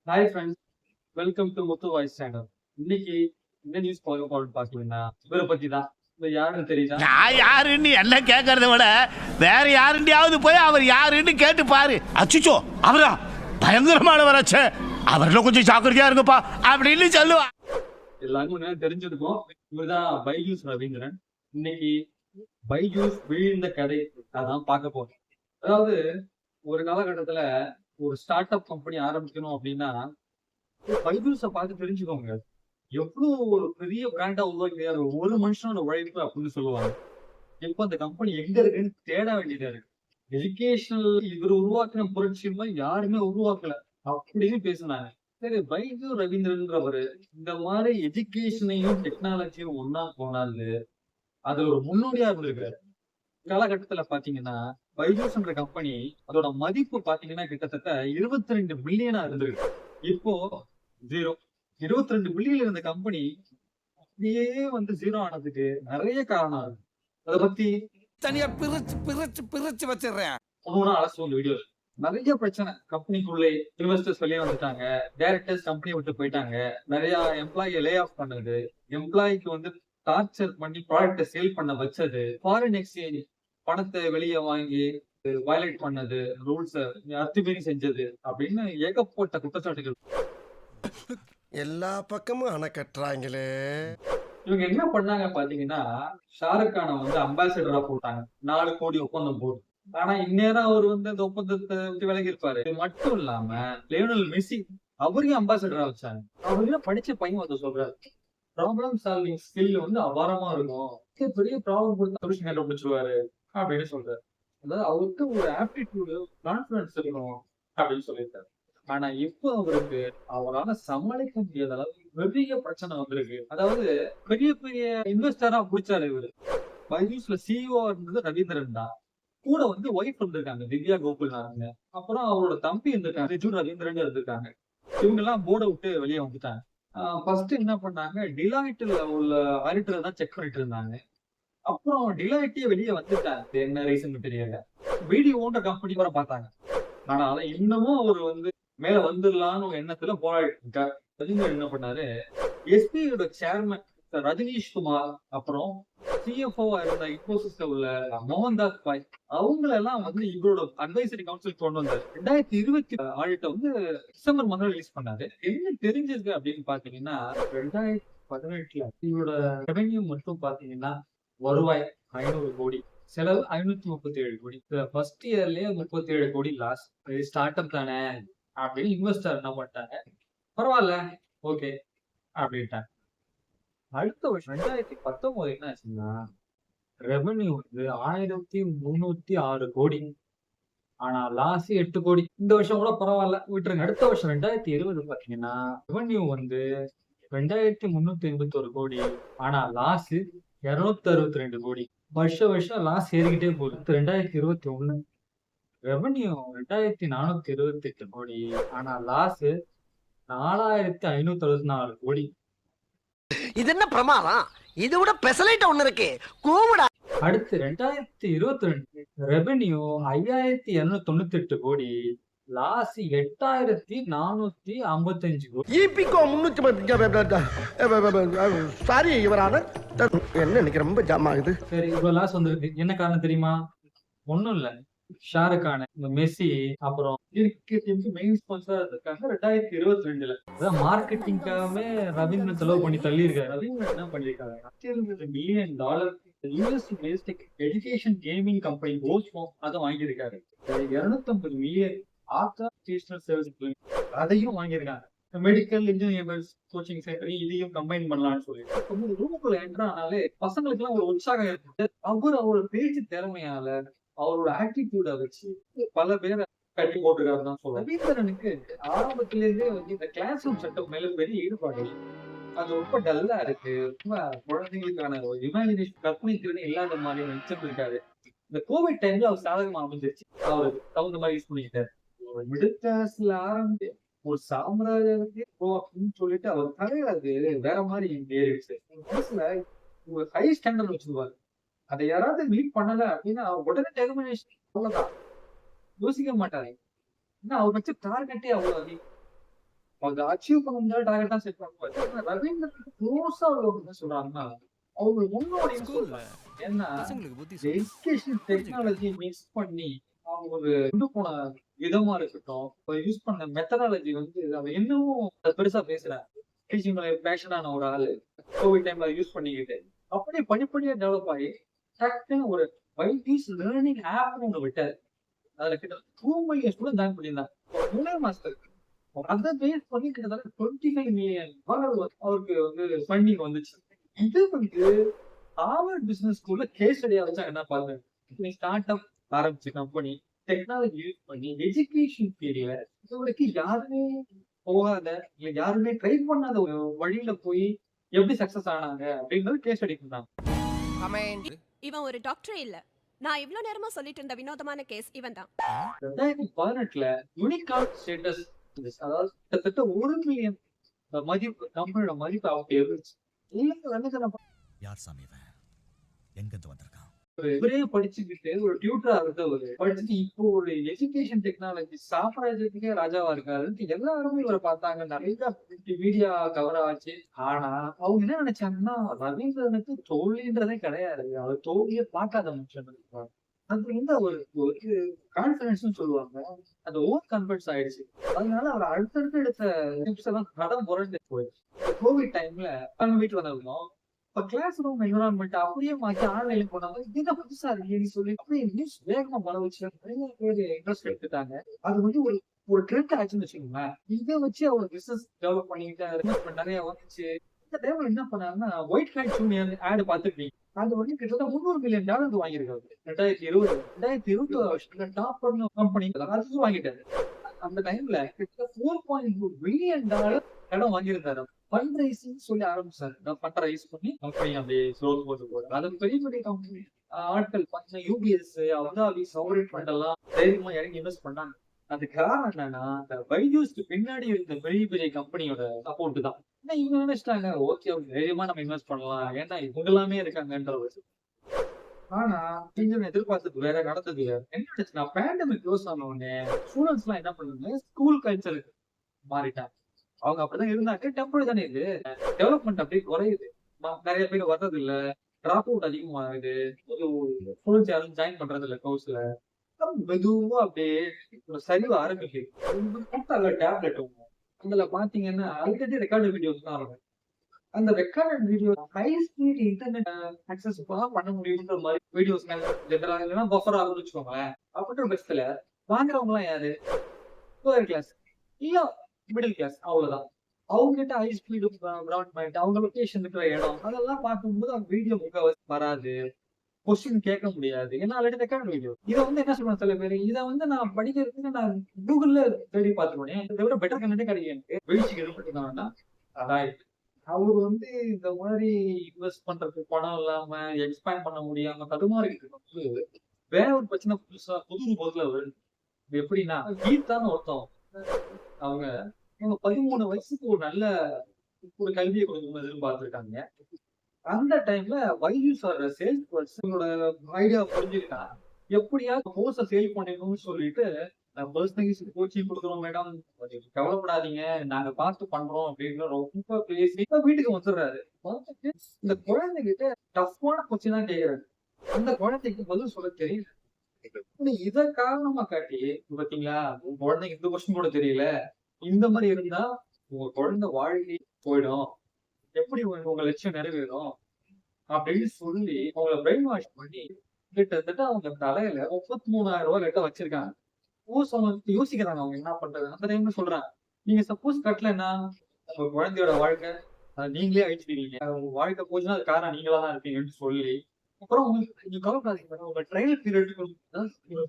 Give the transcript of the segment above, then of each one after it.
Hi friends, welcome to Muthu voice channel. இன்னைக்கு என்ன news பார்க்க போறோம்னு பாத்தீங்கன்னா இவரை பத்தி தான். இவர் யாருன்னு தெரியுதா? நான் யாருன்னு என்ன கேட்கறத விட வேற யாருண்டியாவது போய் அவர் யாருன்னு கேட்டு பாரு. அச்சுச்சோ அவரா பயங்கரமானவராச்சே, அவர்ல கொஞ்சம் ஜாக்கிரதையா இருங்கப்பா அப்படின்னு சொல்லுவா. எல்லாருக்கும் தெரிஞ்சிருக்கும், இவர்தான் பைஜூஸ் ரவீந்திரன். இன்னைக்கு பைஜூஸ் வீழ்ந்த கதை அதான் பார்க்க போறோம். அதாவது ஒரு காலகட்டத்துல ஒரு ஸ்டார்ட் அப் கம்பெனி ஆரம்பிக்கணும் அப்படின்னா பைஜூஸை பார்த்து தெரிஞ்சுக்கோங்க. எவ்வளவு ஒரு பெரிய பிராண்டா உருவாக்கியாரு ஒரு மனுஷனோட உழைப்பு அப்படின்னு சொல்லுவாங்க. இப்ப அந்த கம்பெனி எங்க இருக்குன்னு தேட வேண்டியதா இருக்கு. எஜுகேஷனல் இவர் உருவாக்கின புரட்சி மாதிரி யாருமே உருவாக்கல அப்படின்னு பேசினாங்க. சரி, பைஜு ரவீந்திரன்றவரு இந்த மாதிரி எஜுகேஷனையும் டெக்னாலஜியும் ஒன்னா போனாரு அதுல ஒரு முன்னோடியா இருந்திருக்காரு. காலகட்டத்துல பாத்தீங்கன்னா பைஜூஸ்ன்ற கம்பெனி அதோட மதிப்பு பாத்தீங்கன்னா கிட்டத்தட்ட 22 பில்லியனா இருந்திருக்கு. இப்போ 0. 22 பில்லியன் இருந்த கம்பெனி அப்படியே ஜீரோ ஆனதுக்கு நிறைய காரணம் இருக்கு. அதை பத்தி தனியா பிரிச்சு பிரிச்சு பிரிச்சு வச்சிடுறேன். ஒவ்வொரு அலசுவோம் வீடியோ. நிறைய பிரச்சனை கம்பெனிக்குள்ளே, இன்வெஸ்டர்ஸ் வெளியே வந்துட்டாங்க, டைரக்டர்ஸ் கம்பெனி விட்டு போயிட்டாங்க, நிறைய எம்ப்ளாயி லே ஆஃப் பண்ணது, எம்ப்ளாய்க்கு டார்ச்சர் பண்ணி ப்ராடக்ட சேல் பண்ண வச்சது, ஃபாரின் எக்ஸ்சேஞ்ச் பணத்தை வெளியே வாங்கி வயலேட் பண்ணது, ரூல்ஸ் அத்துமீறி செஞ்சது அப்படின்னு ஏகப்பட்ட குற்றச்சாட்டுகள். எல்லா பக்கமும் அணை கட்டுறாங்களே. இவங்க என்ன பண்ணாங்க பாத்தீங்கன்னா, ஷாருக் கானை அம்பாசிடரா போட்டாங்க. 4 கோடி ஒப்பந்தம் போட்டு. ஆனா இந்நேரம் அவர் அந்த ஒப்பந்தத்தை விட்டு விலகி இருப்பாரு. இது மட்டும் இல்லாம லியோனல் மெஸ்ஸி அவரையும் அம்பாசிடரா வச்சாங்க. அவரையும் படிச்ச பையன் சொல்றாரு, ப்ராப்ளம் சால்விங் ஸ்கில் அபாரமா இருக்கும், பெரிய ப்ராப்ளம் கொடுத்தா சொல்யூஷன் கண்டுபிடிச்சிருவாரு அப்படின்னு சொல்றாரு. அதாவது அவருக்கு ஒரு ஆப்டிடியூடு, கான்பிடன்ஸ் இருக்கணும் அப்படின்னு சொல்லியிருக்காரு. ஆனா இப்போ அவருக்கு அவரால் சமாளிக்க முடியாத அளவுக்கு பெரிய பிரச்சனை வந்திருக்கு. அதாவது பெரிய பெரிய இன்வெஸ்டரா பிடிச்சாரு இவரு. பைஜூஸ்ல சிஇஓ இருந்தது ரவீந்திரன் தான். கூட ஒய்ஃப் இருந்திருக்காங்க, திவ்யா கோகுல்நாத். அப்புறம் அவரோட தம்பி இருந்திருக்காங்க, ரிஜு ரவீந்திரன் இருந்திருக்காங்க. இவங்க எல்லாம் போர்டை விட்டு வெளியே வந்துட்டாங்க. ஃபர்ஸ்ட் என்ன பண்ணாங்க, டிலாய்ட்ல உள்ள ஆடிட்டர் தான் செக் பண்ணிட்டு இருந்தாங்க. அப்புறம் டிலாய்ட்டே வெளியே வந்துட்டாங்க. என்ன ரீசன் தெரியல. வீடியோன்ற கம்பெனி கூட பார்த்தாங்க. ஆனால இன்னமும் அவர் மேல வந்துடலான்னு ஒரு எண்ணத்துல போராடிட்டு இருக்காரு. ரஜினிகாந்த் என்ன பண்ணாரு, எஸ்பியோட சேர்மன் ரஜினிஷ் குமார், அப்புறம் சிஎஃப்ஓ இருந்த இன்ஃபோசிஸ்ல உள்ள மோகன்தாஸ் பாய், அவங்களெல்லாம் இவரோட அட்வைசரி கவுன்சில் கொண்டு வந்தாரு. 2020 ஆடிட்ட டிசம்பர் மாதம் ரிலீஸ் பண்ணாரு. என்ன தெரிஞ்சிருக்கு அப்படின்னு பாத்தீங்கன்னா, 2018 இவரோட ரெவென்யூ மட்டும் பாத்தீங்கன்னா வருவாய் 500 கோடி, செலவு 537 கோடி. ஃபர்ஸ்ட் இயர்லயே 37 கோடி லாஸ். ஸ்டார்ட் அப் தானே அப்படின்னு இன்வெஸ்டர் என்ன பண்ணிட்டாங்க, பரவாயில்ல ஓகே அப்படின்ட்டாங்க. அடுத்த வருஷம் 2019 என்ன ஆச்சுன்னா, ரெவென்யூ 1306 கோடி, ஆனா லாஸ் 8 கோடி. இந்த வருஷம் கூட பரவாயில்ல விட்டுருங்க. அடுத்த வருஷம் 2020 பாத்தீங்கன்னா ரெவென்யூ 2381 கோடி, ஆனா லாஸ் 262 கோடி. வருஷம் லாஸ் ஏறிக்கிட்டே போகுது. 2021 ரெவென்யூ 2428 கோடி, ஆனா லாஸ் 4564 கோடி. இது என்ன பிரமாதம்? இது விட பெசலைட் ஒண்ணு இருக்கு, கூவுடா. அடுத்து 2022 ரெவென்யூ 5298 கோடி, லாஸ் 8455 கோடி. ஈபிகோ 300 சாரி இவரான என்ன இன்னைக்கு ரொம்ப ஜாம் ஆகுது. சரி, இவ்வளவு லாஸ் வந்திருக்கு. என்ன காரணம் தெரியுமா? ஒண்ணும் இல்ல, ஷாருக் கான், மெஸ்ஸி, அப்புறம் மெயின் ஸ்பான்சரா இருக்காங்க. 2022 அதான் மார்க்கெட்டிங்காகவே ரவீந்திரன் செலவு பண்ணி தள்ளி இருக்காரு. ரவீந்திரன் என்ன பண்ணிருக்காங்க, $1 million US based education gaming company கோஸ்பாம் அதை வாங்கியிருக்காரு. 250 மில்லியன் ஆர்கனைசேஷனல் சர்வீஸ் அதையும் வாங்கியிருக்காங்க. மெடிக்கல் இன்ஜினியரிங் கோச்சிங் சென்டர் இதையும் கம்பைன் பண்ணலாம்னு சொல்லிட்டு ரூமுக்குள்ள என்ட்ரானாலே பசங்களுக்கு எல்லாம் ஒரு உற்சாகம் இருக்கு. அவரோட பேச்சு திறமையால, அவரோட ஆட்டிடியூட வச்சு பல பேரை கட்டி போட்டுருக்காருதான் சொல்றேன். ரவீந்திரனுக்கு ஆரம்பத்திலேருந்தே இந்த கிளாஸ் ரூம் செட்டப் மேல பெரிய ஈடுபாடு. அது ரொம்ப டல்லா இருக்கு. ரொம்ப குழந்தைங்களுக்கான ஒரு இமேஜினேஷன், கற்பனை திறன் இல்லாத மாதிரி வச்சிருக்காரு. இந்த கோவிட் டைம்ல அவர் சாதகமா அமைஞ்சிருச்சு. அவர் தகுந்த மாதிரி யூஸ் பண்ணிக்கிட்டாரு. மிடில் கிளாஸ்ல ஆரம்பிச்சு ஒரு சாம்ராஜ்யத்துக்கு அப்படின்னு சொல்லிட்டு அவர் தலையில அது வேற மாதிரி ஏறிடுச்சு. மனசுல ஒரு ஹை ஸ்டாண்டர்ட் வச்சிருவாரு. அதை யாராவது மீட் பண்ணல அப்படின்னா உடனே டெர்மினேஷன், அவ்வளவுதான், யோசிக்க மாட்டாரு. ஏன்னா அவர் வச்ச டார்கெட்டே அவ்வளவு அதிகம். அவங்க அச்சீவ் பண்ண முடியாத டார்கெட் தான் செட் பண்ணுவாங்க. ரவீந்திரனுக்கு க்ளோஸா உள்ளவங்க என்ன சொல்றாங்கன்னா அவங்க முன்னோடின்னு சொல்றாங்க. ஏன்னா எஜுகேஷன் டெக்னாலஜி மிக்ஸ் பண்ணி அவங்க ஒரு கொண்டு போன விதமா இருக்கட்டும், யூஸ் பண்ண மெத்தடாலஜி வந்து அவன் இன்னமும் பெருசா பேசுறான். டீச்சிங் பேஷனான ஒரு ஆளு கோவிட் டைம்ல யூஸ் பண்ணிக்கிட்டு அப்படியே படிப்படியா டெவலப் ஆகி டக்குன்னு ஒரு வைடிஸ் லேர்னிங் ஆப்னு ஒன்று விட்டாரு. அதுல கிட்ட 2 மில்லியன் ஸ்டூடெண்ட் ஜாயின் பண்ணியிருந்தாங்க. மூணே மாசத்துக்கு அதை பேஸ் பண்ணி கிட்டத்தட்ட 25 மில்லியன் அவருக்கு வந்து ஃபண்டிங் வந்துச்சு. இது வந்து ஹார்வர்ட் பிசினஸ் ஸ்கூல்ல கேஸ் ஸ்டடியா வச்சா என்ன பாருங்க. நீ ஸ்டார்ட் அப் ஆரம்பிச்ச கம்பெனி டெக்னாலஜி யூஸ் பண்ணி எஜுகேஷன் பீரியட்ல இதுவரைக்கும் யாருமே போகாத இல்ல யாருமே ட்ரை பண்ணாத ஒரு வழியில போய் எப்படி சக்சஸ் ஆனாங்க அப்படின்றது கேஸ் ஸ்டடி பண்ணாங்க. இவன் ஒரு டாக்டரே இல்ல. நான் இவ்ளோ நேரமா சொல்லிட்டு இருந்த வினோதமான கேஸ் இவன் தான். 2018ல யூனிகார்ன் ஸ்டேட்டஸ், அதாவது கிட்டத்தட்ட 1 மில்லியன் மதிப்பு கம்பெனியோட மதிப்பு அவங்க இருந்துச்சு. யார் சாமி இவன்? எங்க இருந்து வந்திருக்கான்? இவரே படிச்சுக்கிட்டு ஒரு டியூட்டரா இருந்தவர் படிச்சுட்டு இப்போ ஒரு எஜுகேஷன் டெக்னாலஜி சாம்ராஜ்யத்துக்கே ராஜாவா இருக்காரு. எல்லாருமே இவரை பார்த்தாங்க, நிறைய மீடியா கவர் ஆச்சு. ஆனா அவங்க என்ன நினைச்சாங்கன்னா ரவீந்திரனுக்கு தோல்வின்றதே கிடையாது, அவர் தோல்வியே பார்க்காத மனுஷன். அது வந்து ஒரு கான்பிடன்ஸ் சொல்லுவாங்க, அது ஓவர் கான்பிடன்ஸ் ஆயிடுச்சு. அதனால அவர் அடுத்தடுத்து எடுத்த டிப்ஸ் எல்லாம் கடன் புரண்டு போயிடுச்சு. கோவிட் டைம்ல நம்ம வீட்டுல வந்திருந்தோம். இப்ப கிளாஸ் ரூம் என்விரான்மெண்ட் அப்படியே மாற்றி ஆன்லைன்ல போனாங்க. இது புதுசா இருக்குன்னு சொல்லி அப்படியே நியூஸ் வேகமா வர வச்சு நிறைய பேர் இன்ட்ரெஸ்ட் எடுத்துட்டாங்க. அது வந்து ஒரு ட்ரெண்ட் ஆச்சுன்னு வச்சுக்கோங்களேன். இதை வச்சு அவர் பிசினஸ் டெவலப் பண்ணிக்கிட்டு நிறைய வந்துச்சு. இந்த டைம்ல என்ன பண்ணாங்கன்னா ஒயிட் ஹேட் ஜூனியர் ஆட் பார்த்துருக்கீங்க. அது வந்து கிட்டத்தட்ட $300 மில்லியன் வாங்கியிருக்காரு. 2020 வருஷத்துல டாப் கம்பெனி அது வாங்கிட்டாரு. அந்த டைம்ல கிட்டத்தட்ட $4.2 பில்லியன் இடம் வாங்கியிருந்தாரு. ஃபண்ட் ரைசிங் சொல்லி ஆரம்பிச்சாரு. ஃபண்ட் ரைஸ் பண்ணி கம்பெனி அப்படியே ஸ்லோல் போட்டு போறாரு. அது பெரிய பெரிய கம்பெனி ஆட்கள் பார்த்தீங்கன்னா யூபிஎஸ் அபுதாபி சௌரின் ஃபண்ட் எல்லாம் தைரியமா இறங்கி இன்வெஸ்ட் பண்ணாங்க. அது காரணம் என்னன்னா இந்த பைஜூஸ்க்கு பின்னாடி இருந்த பெரிய பெரிய கம்பெனியோட சப்போர்ட் தான். இவங்க நினைச்சிட்டாங்க ஓகே தைரியமா நம்ம இன்வெஸ்ட் பண்ணலாம், ஏன்னா இவங்க எல்லாமே இருக்காங்கன்றது. ஆனா கொஞ்சம் எதிர்பார்த்தது வேற, நடந்தது வேற. என்ன ஆச்சுன்னா பேண்டமிக் க்ளோஸ் ஆன உடனே ஸ்டூடெண்ட்ஸ் எல்லாம் என்ன பண்ணுங்க, ஸ்கூல் கல்ச்சருக்கு மாறிட்டாங்க. அவங்க அப்படிதான் இருந்தாங்க. டெம்பரரி தானே, இது டெவலப்மெண்ட் அப்படியே குறையுது. நிறைய பேர் வர்றது இல்ல, டிராப் அவுட் அதிகமாகுது, ஸ்டூடெண்ட்ஸ் யாரும் ஜாயின் பண்றது இல்ல கோர்ஸ்ல. மெதுவா அப்படியே ஒரு சரிவு ஆரம்பிக்குது. டேப்லெட் அதுல பாத்தீங்கன்னா ஆல்ரெடி ரெக்கார்டு வீடியோஸ் தான் இருக்கும். அந்த recorded video high speed internet access பண்ண முடியுன்ற மாதிரி வீடியோஸ் ஜெனரலா இல்லைன்னா பஃபர் ஆகும்னு வச்சுக்கோங்களேன். அப்படின்ற பட்சத்துல வாங்குறவங்க எல்லாம் யாரு? லோயர் கிளாஸ் இல்ல மிடில் கிளாஸ், அவ்வளவுதான். அவங்க கிட்ட ஹை ஸ்பீடு பிராட்பேண்ட், அவங்க லொகேஷன் இருக்கிற இடம் அதெல்லாம் பார்க்கும்போது அவங்க வீடியோ முக்கால்வாசி வராது, கொஸ்டின் கேட்க முடியாது. ஏன்னா ஆல்ரெடி ரெக்கார்ட் வீடியோ. இதை வந்து என்ன சொல்றேன் சில பேர், இதை வந்து நான் படிக்கிறதுக்கு நான் கூகுள்ல தேடி பார்த்துருவேன், இதை விட பெட்டர் கண்டே கிடைக்கும் எனக்கு. வீழ்ச்சிக்கு எதிர்பட்டுனா அதான் அவர் வந்து இந்த மாதிரி இன்வெஸ்ட் பண்றதுக்கு பணம் இல்லாம எக்ஸ்பேண்ட் பண்ண முடியாம தடுமாறிட்டு இருக்கும்போது வேற ஒரு பிரச்சனை புதுசா புது பொருள்ல வருது. எப்படின்னா கீதான்னு ஒருத்தம், அவங்க 13 வயசுக்கு ஒரு நல்ல ஒரு கல்வியை கொடுக்கணும்னு எதிர்பார்த்திருக்காங்க. அந்த டைம்ல வையூஸ் வர்ற சேல்ஸ் பர்சனோட ஐடியா புரிஞ்சுக்கிட்டா எப்படியாவது கோர்ஸை சேல் பண்ணிடணும்னு சொல்லிட்டு பர்சனலைஸ் கோச்சிங் கொடுக்குறோம் மேடம், கவலைப்படாதீங்க நாங்க பார்த்து பண்றோம் அப்படின்னு ரொம்ப பேசி வீட்டுக்கு வந்துடுறாரு. வந்துட்டு இந்த குழந்தைகிட்ட டஃப்பான கொஸ்டின் தான் கேட்கறாரு. அந்த குழந்தைக்கு பதில் சொல்ல தெரியல. இத காரணமா காட்டி பாத்தீங்களா உங்க குழந்தைக்கு இந்த கொஸ்டின் கூட தெரியல, இந்த மாதிரி இருந்தா உங்க குழந்தை வாழ்க்கை போயிடும், எப்படி உங்க லட்சியம் நிறைவேறும் அப்படின்னு சொல்லி அவங்கள பிரெயின் வாஷ் பண்ணி கிட்டத்தட்ட அவங்க தலையில 33,000 ரூபாய் கிட்ட வச்சிருக்காங்க. அவங்க யோசிக்கிறாங்க அவங்க என்ன பண்றது. அந்த டைம்ல சொல்றாங்க, நீங்க சப்போஸ் கட்டலன்னா உங்க குழந்தையோட வாழ்க்கை நீங்களே அழிச்சிருக்கீங்க, உங்க வாழ்க்கை போச்சுன்னா அது காரணம் நீங்களா தான் இருப்பீங்கன்னு சொல்லி அப்புறம் உங்களுக்கு கவலைப்படாதீங்க, உங்க ட்ரையல் பீரியட்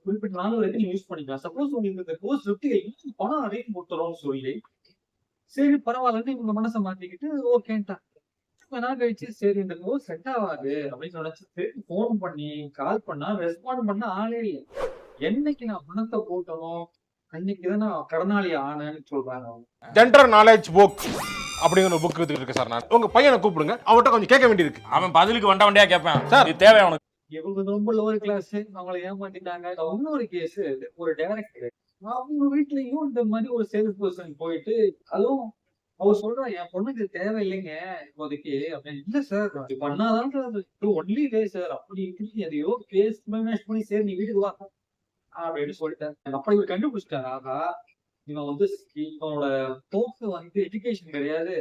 குறிப்பிட்ட நாள் வரைக்கும் யூஸ் பண்ணிக்கலாம். சப்போஸ் உங்களுக்கு இந்த கோர்ஸ் விட்டு பணம் அதிகம் கொடுத்துறோம்னு சொல்லி சரி பரவாயில்லன்னு இவங்க மனசை மாத்திக்கிட்டு ஓகேன்ட்டா. கொஞ்ச நாள் கழிச்சு சரி இந்த கோர்ஸ் செட் ஆகாது அப்படின்னு நினைச்சு போன் பண்ணி கால் பண்ணா ரெஸ்பாண்ட் பண்ண ஆளே இல்லை. என்னைக்கு நான் பணத்தை போட்டனோ அன்னைக்குதான் நான் கடனாளி ஆனேன்னு சொல்றாங்க. ஜென்ரல் நாலேஜ் புக் அப்படிங்கிற ஒரு புக் இருக்கு சார். நான் உங்க பையனை கூப்பிடுங்க, அவர்கிட்ட கொஞ்சம் கேட்க வேண்டியிருக்கு. அவன் பதிலுக்கு வண்டியா கேட்பேன் சார், இது தேவை அவனுக்கு. இவங்க ரொம்ப லோவர் கிளாஸ், அவங்களை ஏமாத்திட்டாங்க. இன்னொரு கேஸ், ஒரு டைரக்டர் அவங்க வீட்லயும் இந்த மாதிரி ஒரு சேல்ஸ் பர்சன் போயிட்டு, அதுவும் அவர் சொல்றா, என் பொண்ணுக்கு தேவையில்லைங்க இப்போதைக்கு அப்படின்னு. இல்ல சார் இது பண்ணாதான் சார் ஒன்லி வே சார் அப்படி இப்படி எதையோ பேஸ் மேனேஜ் பண்ணி சரி நீ வீட்டுக்கு வா அப்படின்னு சொல்லிட்டாரு. அப்ப இவர் கண்டுபிடிச்சிட்டாரு, ஆகா இவன் வந்து இவனோட போக்கு வந்து எஜுகேஷன் கிடையாது,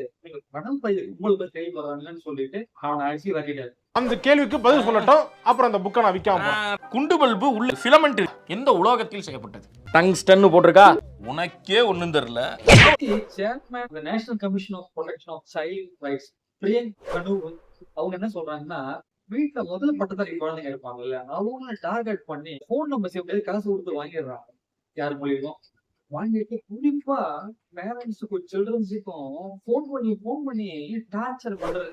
பணம் பயிர் உங்களுக்கு தேவை போறாங்கன்னு சொல்லிட்டு அவனை அடிச்சு விரட்டிட்டாரு. அந்த கேள்விக்கு பதில் சொல்லட்டும், அப்புறம் அந்த புக்கை நான் விற்காம போறேன். குண்டு பல்பு உள்ள ஃபிலமெண்ட் எந்த உலோகத்தில் செய்யப்பட்டது? டங்ஸ்டன் போட்டிருக்கா, உனக்கே ஒண்ணும் தெரியல. Chairman national commission of protection of child rights Priyank Kanu அவங்க என்ன சொல்றாங்கன்னா, வீட்டுல முதல் பட்டதாரி குழந்தைங்க இருப்பாங்கல்ல, அவங்கள டார்கெட் பண்ணி போன் நம்பர் எப்படி காசு கொடுத்து வாங்கிடுறாங்க. யார் மூலியமும் வாங்கிட்டு குறிப்பா பேரண்ட்ஸுக்கும் சில்ட்ரன்ஸுக்கும் போன் பண்ணி டார்ச்சர் பண்றது.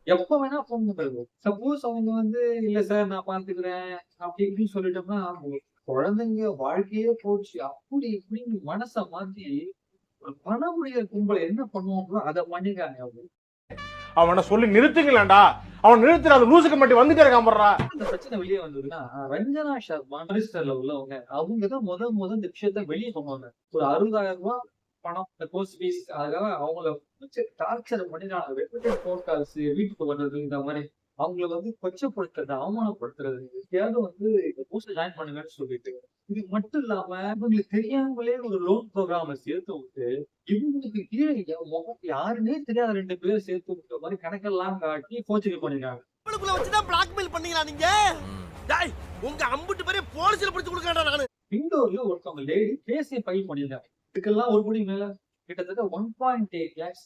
எப்ப வேணா போன் பண்றது. சப்போஸ் அவங்க வந்து இல்ல சார் நான் பாத்துக்கிறேன் அப்படி இப்படின்னு சொல்லிட்டோம்னா குழந்தைங்க வாழ்க்கையே போச்சு அப்படி இப்படின்னு மனசை மாத்தி ஒரு பணமுடைய கும்பலை என்ன பண்ணுவோம்னா அதை பண்ணிக்காங்க. அவங்க அவனை சொல்லி நிறுத்துங்களேன்டா, அவன் நிறுத்துற அந்த லூசுக்கு மட்டும் வந்துட்டே இருக்கான் போடுறா. இந்த பிரச்சனை வெளியே வந்ததுன்னா ரஞ்சனா சர்மா மினிஸ்டர்ல உள்ளவங்க அவங்கதான் முதல் இந்த விஷயத்த வெளியே பண்ணுவாங்க. ஒரு 60,000 ரூபாய் பணம் இந்த கோர்ஸ் ஃபீஸ் அதுக்காக அவங்கள டார்ச்சர் பண்ணி ரெப்யூட்டட் போட்காஸ்ட் வீட்டுக்கு வர்றது இந்த மாதிரி அவங்கள வந்து கொச்சப்படுத்துறது அவமானப்படுத்துறது எப்படியாவது வந்து இந்த கோர்ஸ்ல ஜாயின் பண்ணுங்கன்னு சொல்லிட்டு. இது மட்டும் இல்லாம இவங்களுக்கு தெரியாமலே ஒரு லோன் ப்ரோக்ராம சேர்த்து விட்டு இவங்களுக்கு கீழே யாருன்னே தெரியாத 2 பேர் சேர்த்து விட்ட மாதிரி கணக்கெல்லாம் காட்டி கோச்சிங் பண்ணிருக்காங்க. வச்சுதான் பிளாக்மெயில் பண்ணீங்களா நீங்க? டேய் உங்க அம்புட்டு பேரே போலீஸ்ல பிடிச்சு கொடுக்கறடா நானு. இண்டோர்ல ஒருத்தவங்க லேடி கேஸை ஃபைல் பண்ணிருக்காங்க. இதுக்கெல்லாம் ஒரு கோடி மேல கிட்டத்தட்ட 1.8 lakhs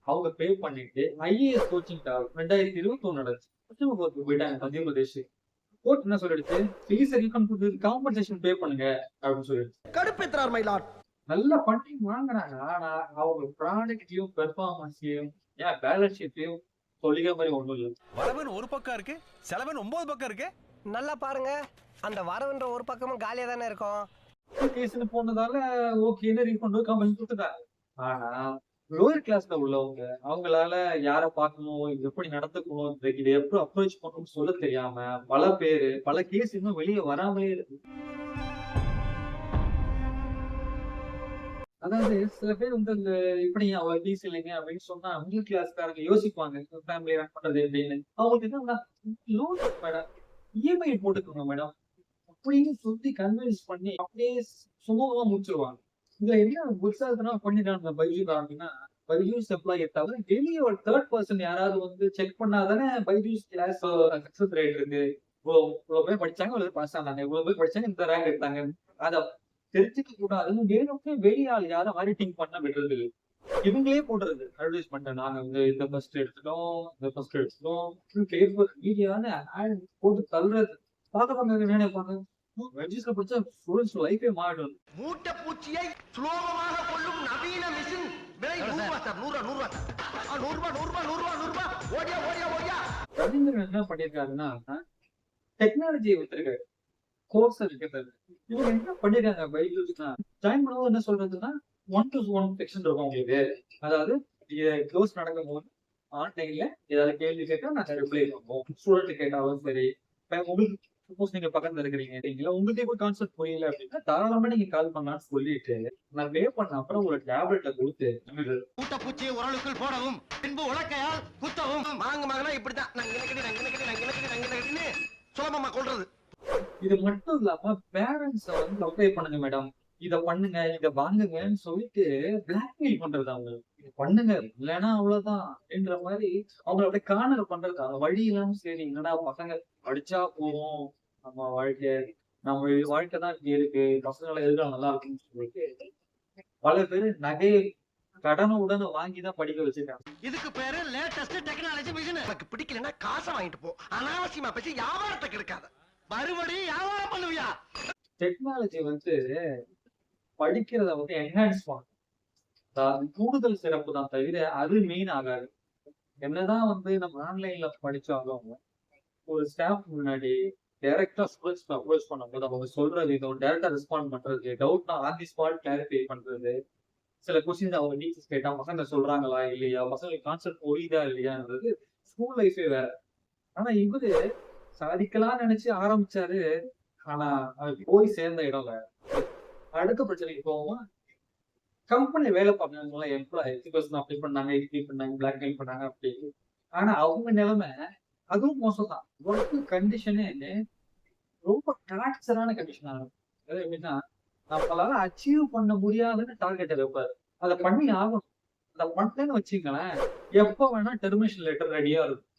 அவங்க பே பண்ணிட்டு ஐஏஎஸ் கோச்சிங் 2021 நடந்துச்சு. பশ্চিಮ கோர்ட்டுக்கு போயிட்டாங்க மத்திய பிரதேஷ். கோர்ட் என்ன சொல்லிடுச்சு, ஃபீஸ் ரீஃபண்ட் கொடுத்து காம்பன்சேஷன் பே பண்ணுங்க அப்படின்னு சொல்லிடுச்சு. கடுப்பேத்துறார் மயிலாட். நல்ல ஃபண்டிங் வாங்குறாங்க. ஆனா அவங்க ப்ராடக்ட்லயும் பெர்ஃபார்மன்ஸ்லயும் ஏன் பேலன்ஸ் ஷீட்லயும் சொல்லிக்கிற மாதிரி ஒண்ணும் இல்லை. வரவன் ஒரு பக்கம் இருக்கு, செலவன் 9 பக்கம் இருக்கு. நல்லா பாருங்க, அந்த வரவன்ற ஒரு பக்கமும் காலியா தானே இருக்கும். கேஸ்னு போனதால ஓகேன்னு ரீஃபண்ட் காம்பன்சேஷன் கொடுத்துட்டாங்க. ஆனா லோயர் கிளாஸ்ல உள்ளவங்க அவங்களால யார பார்க்கணும், எப்படி நடந்துக்கணும், இதை எப்படி அப்ரோச் பண்ணணும்னு சொல்ல தெரியாம பல பேரு பல கேஸ் இன்னும் வெளியே வராமலே இருக்கு. அதாவது சில பேர் வந்து இந்த இப்படி அவ ஃபீஸ் இல்லைங்க அப்படின்னு சொன்னா மிடில் கிளாஸ்காரங்க யோசிப்பாங்க ஃபேமிலி ரன் பண்றது அப்படின்னு. அவங்களுக்கு என்ன லோன் மேடம் இஎம்ஐ போட்டுக்கோங்க மேடம் அப்படின்னு சொல்லி கன்வின்ஸ் பண்ணி அப்படியே சுமூகமா முடிச்சிருவாங்க. இதுல என்ன புதுசாக பண்ணிட்டாங்க பைஜூஸ் ஆரம்பினா பைஜூஸ் எம்ப்ளாயி தவிர வெளியே ஒரு 3rd person யாராவது வந்து செக் பண்ணாதானே பைஜூஸ் கிளாஸ் சக்சஸ் ரேட் இருக்கு, இவ்வளவு பேர் படிச்சாங்க இவ்வளவு பாஸ் ஆனாங்க, இவ்வளவு பேர் படிச்சாங்க இந்த ரேங்க் எடுத்தாங்க, அதை தெரிஞ்சுக்க கூடாதுன்னு வேணும்னே வெளியாள் யாரும் ஆடிட்டிங் பண்ண விடுறது இல்லை. இவங்களே போடுறது அட்வர்டைஸ்மெண்ட், நாங்க வந்து இந்த ஃபர்ஸ்ட் எடுத்துட்டோம் இந்த ஃபர்ஸ்ட் எடுத்துட்டோம் மீடியான போட்டு தள்ளுறது. பாக்குறவங்க என்ன நினைப்பாங்க, ரெஜிஸ்டர் படிச்சா ஸ்டூடெண்ட்ஸ் லைஃபே மாறிடும். மூட்டை பூச்சியை சுலோகமாக கொள்ளும் நவீன மிஷின் விலை 100 ரூபாய் சார். 100 ரூபாய் 100 ரூபாய் ஓடியா ஓடியா ஓடியா. ரவீந்திரன் என்ன பண்ணிருக்காருன்னா டெக்னாலஜியை வித்துருக்காரு, கோர்ஸ் இருக்கிறது. இவங்க என்ன பண்ணிருக்காங்க பைஜூஸ்னா ஜாயின் பண்ணும்போது என்ன சொல்றதுன்னா 1-to-1 செக்ஷன் இருக்கும் உங்களுக்கு. அதாவது க்ளோஸ் நடக்கும் போது ஆன்லைன்ல ஏதாவது கேள்வி கேட்டா நான் ரிப்ளை பண்ணுவோம். ஸ்டூடெண்ட் கேட்டாலும் சரி, உங்களுக்கு சப்போஸ் நீங்க பக்கத்துல இருக்கிறீங்க உங்களுக்கு கூட கான்செப்ட் புரியல அப்படின்னா தாராளமா நீங்க கால் பண்ணலாம்னு சொல்லிட்டு நான் பே பண்ண அப்புறம் ஒரு டேப்லெட்டை கொடுத்து மூட்டை பூச்சியை உரலுக்குள் போடவும் பின்பு உலக்கையால் குத்தவும் மாங்கனா இப்படிதான் நங்கினக்கடி சுலபமா கொள்றது. இது மட்டும் இல்லாம பேரண்ட்ஸ வந்து அப்ளை பண்ணுங்க மேடம், இத பண்ணுங்க இத வாங்குங்கன்னு சொல்லிட்டு பிளாக்மெயில் பண்றது. அவங்க இது பண்ணுங்க இல்லைன்னா அவ்வளவுதான் அப்படின்ற மாதிரி அவங்க அப்படியே காணல் பண்றது. அந்த வழி இல்லாம சரி என்னடா பசங்க படிச்சா போவோம், நம்ம வாழ்க்கை தான் இப்படி இருக்கு, பசங்களை எதிர்காலம் நல்லா இருக்குன்னு சொல்லிட்டு பல பேரு நகையை கடனுடன் வாங்கிதான் படிக்க வச்சிருக்காங்க. இதுக்கு பேரு லேட்டஸ்ட் டெக்னாலஜி மிஷின். எனக்கு பிடிக்கலன்னா காசை வாங்கிட்டு போ, அனாவசியமா பேசி வியாபாரத்துக்கு இருக்காத, மறுபடியும் வியாபாரம் பண்ணுவியா. டெக்னாலஜி வந்து படிக்கிறத வந்து என்ஹான்ஸ் பண்ணும், கூடுதல் சிறப்பு தான் தவிர அது மெயின் ஆகாது. என்னதான் வந்து நம்ம ஆன்லைன்ல படிச்சாலும் ஒரு ஸ்டாஃப் முன்னாடி டைரக்டா ஸ்டூடெண்ட்ஸ் அப்ரோச் பண்ணும்போது அவங்க சொல்றது இதோ டைரக்டா ரெஸ்பாண்ட் பண்றது, டவுட்னா ஆன் தி ஸ்பாட் கிளாரிஃபை பண்றது, சில கொஸ்டின்ஸ் அவங்க டீச்சர்ஸ் கேட்டா பசங்க சொல்றாங்களா இல்லையா, பசங்களுக்கு கான்செப்ட் புரியுதா இல்லையான்றது ஸ்கூல் லைஃபே வேற. ஆனா இவரு சாதிக்கலாம் நினைச்சு ஆரம்பிச்சாரு, ஆனா அது போய் சேர்ந்த இடம் வேற. அடுத்த பிரச்சனைக்கு போவோம். கம்பெனி வேலை பார்க்கறவங்க எம்ப்ளாயி அப்படி பண்ணாங்க, இப்படி பண்ணாங்க, பிளாக்மெயில் பண்ணாங்க அப்படி. ஆனா அவங்க நிலைமை அதுவும் மோசம் தான். ஒர்க் கண்டிஷனே ரொம்ப டார்ச்சரான கண்டிஷனா இருக்கும். அதாவது எப்படின்னா, நம்மளால அச்சீவ் பண்ண முடியாதுன்னு டார்கெட் வைப்பாரு. அதை பண்ணி ஆகணும். அதை பண்ணேன்னு வச்சுங்களேன், எப்ப வேணா டெர்மினேஷன் லெட்டர் ரெடியா இருக்கும்.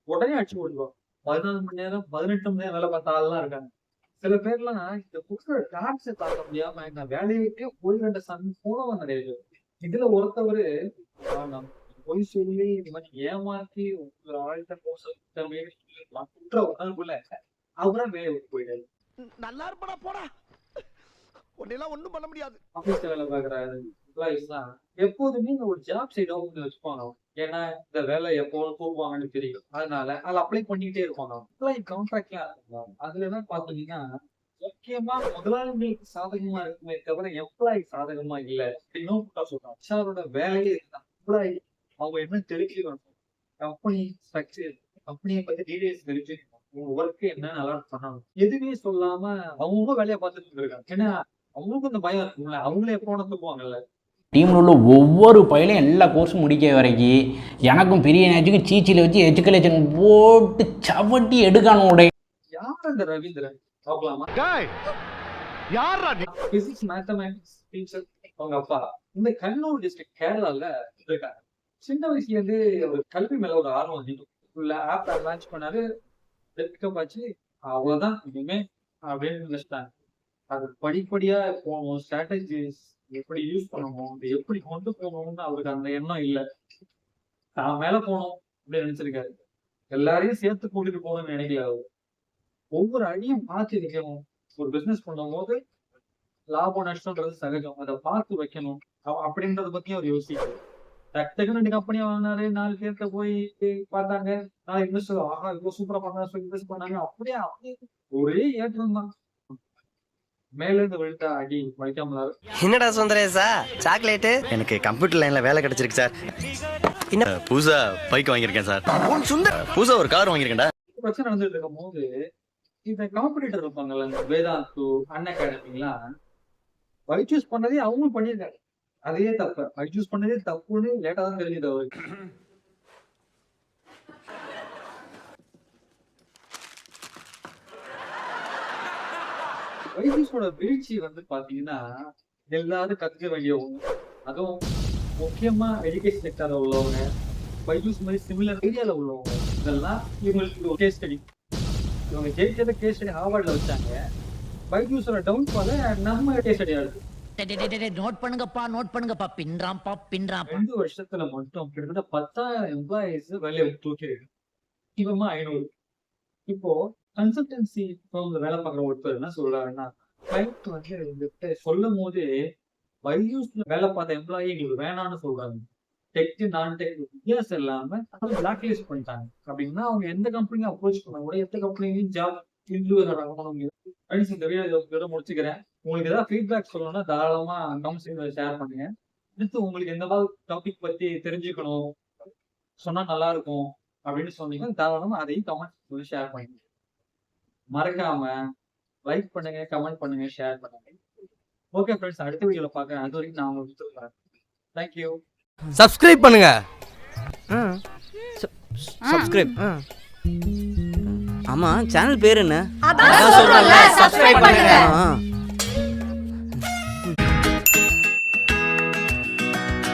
உடனே அடிச்சு விடுவோம். 14 மணி நேரம் 18 மணி நேரம் வேலை பார்த்த ஆள்லாம் இருக்காங்க. சில பேர்லாம் இந்த புத்தக டார்ச்சர் தாக்க முடியாம நான் வேலையிட்டே போயிட போனவன் நிறைய பேர். இதுல ஒருத்தவரு பொய் சொல்லி இந்த மாதிரி ஏமாத்தி உங்க ஆழ்த்த குற்ற உணர்வுல அவரா வேலையை விட்டு போயிட்டாரு. நல்லா இருப்படா போடா, உன்னெல்லாம் ஒண்ணும் பண்ண முடியாது. ஆபீஸ்ல வேலை பார்க்குற எம்ப்ளாயிஸ் தான் எப்போதுமே ஒரு ஜாப் சைட் ஓப்பன் வச்சுப்பாங்க. ஏன்னா இந்த வேலை எப்போதும் போவாங்கன்னு தெரியும். அதனால அதை அப்ளை பண்ணிக்கிட்டே இருப்பாங்க. எம்ப்ளாயி கான்ட்ராக்ட்லாம் இருக்கும். அதுல என்ன பாத்தீங்கன்னா, முக்கியமா முதலாளிகளுக்கு சாதகமா இருக்குமே தவிர எம்ப்ளாயி சாதகமா இல்ல இன்னும் சொல்றாங்க. ஹெச்ஆரோட வேலையே இதுதான். எம்ப்ளாயி அவங்க என்ன தெரிஞ்சுக்கணும், கம்பெனி ஸ்ட்ரக்சர், கம்பெனியை பத்தி டீடைல்ஸ் தெரிஞ்சுக்கணும், உங்க ஒர்க் என்ன நல்லா பண்ணணும், எதுவுமே சொல்லாம அவங்க வேலையை பார்த்துட்டு இருக்காங்க. ஏன்னா அவங்களுக்கும் இந்த பயம் இருக்கும்ல, அவங்களே எப்போ தூக்குவாங்கல்ல. டீமில் உள்ள ஒவ்வொரு பயிலையும் எல்லா கோர்ஸும் முடிக்க வரைக்கும் எனக்கும் பெரிய நேச்சுக்கும் சீச்சியில் வச்சு எஜுகேஷன் போட்டு சவட்டி எடுக்கணும். யார் அந்த ரவீந்திரன் பார்க்கலாமா? பிசிக்ஸ் மேத்தமேட்டிக்ஸ் டீச்சர் அவங்க அப்பா இந்த கண்ணூர் டிஸ்ட்ரிக்ட் கேரளால இருக்காங்க. சின்ன வயசுல இருந்து ஒரு கல்வி மேல ஒரு ஆர்வம் அதிகம். ஆப் லான்ச் பண்ணாரு, பிக்கப் ஆச்சு, அவ்வளவுதான் இனிமே அப்படின்னு நினைச்சிட்டாங்க. அது படிப்படியா போகணும், ஸ்ட்ராட்டஜிஸ் எப்படி யூஸ் பண்ணணும், எப்படி கொண்டு போகணும்னு அவருக்கு அந்த எண்ணம் இல்லை. தான் மேல போகணும் அப்படின்னு நினைச்சிருக்காரு. எல்லாரையும் சேர்த்து கூட்டிட்டு போகணும்னு நினைக்கல. அவரு ஒவ்வொரு அடியும் பார்த்து வைக்கணும். ஒரு பிசினஸ் பண்ணும் போது லாபம் நஷ்டம்ன்றது சகஜம், அதை பார்த்து வைக்கணும் அப்படின்றத பத்தி அவர் யோசிக்கிறார். டக்குன்னு 2 கம்பெனியா வாங்கினாரு, 4 பேர்த்த போய் பார்த்தாங்க, 4 இன்வெஸ்டர் ஆஹா இவ்வளவு சூப்பரா பண்ணாங்க, இன்வெஸ்ட் பண்ணாங்க. அப்படியே ஒரே ஏற்றம் தான். மேல இருந்து விழுத்தா அடி வைக்காம. என்னடா சுந்தரேசா சாக்லேட்? எனக்கு கம்ப்யூட்டர் லைன்ல வேலை கிடைச்சிருக்கு சார். புதுசா பைக் வாங்கியிருக்கேன் சார். புதுசா ஒரு கார் வாங்கியிருக்கேன்டா. பிரச்சனை நடந்துட்டு இருக்கும் போது இந்த காம்படிட்டர் இருப்பாங்கல்ல, இந்த வேதாந்து, அன்அகாடமிலாம் பைச்சூஸ் பண்ணதே அவங்களும் பண்ணியிருக்காரு. அதே தப்பு, பைச்சூஸ் பண்ணதே தப்புன்னு லேட்டா தான் தெரிஞ்சது அவருக்கு. பைச்சூஸோட வீழ்ச்சி பாத்தீங்கன்னா எல்லாரும் கத்துக்க வேண்டிய ஒண்ணு. அதுவும் முக்கியமா எஜுகேஷன் செக்டர்ல உள்ளவங்க, பைச்சூஸ் மாதிரி சிமிலர் ஏரியால உள்ளவங்க, இதெல்லாம் இவங்களுக்கு ஒரு கேஸ் ஸ்டடி. இவங்க ஜெயிச்சத கேஸ் ஸ்டடி ஹார்வர்ட்ல வச்சாங்க. பைஜூஸோட டவுன் ஃபால நம்ம கேஸ் ஸ்டடி ஆகுது. நோட் பண்ணுங்கப்பா பின்றாம் 2 வருஷத்துல மட்டும் கிட்டத்தட்ட 10,000 எம்ப்ளாயிஸ் வேலையை தூக்கிருக்கு. இவமா 500. இப்போ கன்சல்டன்சி வேலை பார்க்குற ஒருத்தர் என்ன சொல்றாருன்னா, கிளைண்ட் சொல்லும் போது பைஜூஸ்ல வேலை பார்த்த எம்ப்ளாயி எங்களுக்கு வேணாம்னு சொல்றாங்க. டெக் நான் டெக் வித்தியாசம் இல்லாம பிளாக் லிஸ்ட் பண்ணிட்டாங்க. அப்படின்னா அவங்க எந்த கம்பெனியும் அப்ரோச் பண்ண கூட எந்த கம்பெனியும் ஜாப் இந்த வீடியோ முடிச்சுக்கிறேன். உங்களுக்கு ஏதாவது ஃபீட்பேக் சொல்லணும்னா தாராளமா கமெண்ட்ஸ் ஷேர் பண்ணுங்க. அடுத்து உங்களுக்கு எந்த மாதிரி டாபிக் பத்தி தெரிஞ்சுக்கணும் சொன்னா நல்லா இருக்கும் அப்படின்னு சொன்னீங்கன்னா தாராளமா அதையும் கமெண்ட் சொல்லி ஷேர் பண்ணுங்க. மறக்காம லைக் பண்ணுங்க, கமெண்ட் பண்ணுங்க, ஷேர் பண்ணுங்க. ஓகே ஃப்ரெண்ட்ஸ், அடுத்த வீடியோல பார்க்கறேன். அது வரைக்கும் நான் உங்களுக்கு சொல்றேன். தேங்க்யூ. சப்ஸ்கிரைப் பண்ணுங்க. சப்ஸ்கிரைப். ஆமா சேனல் பேர் என்ன? அதான் சொல்றேன்ல, சப்ஸ்கிரைப் பண்ணுங்க.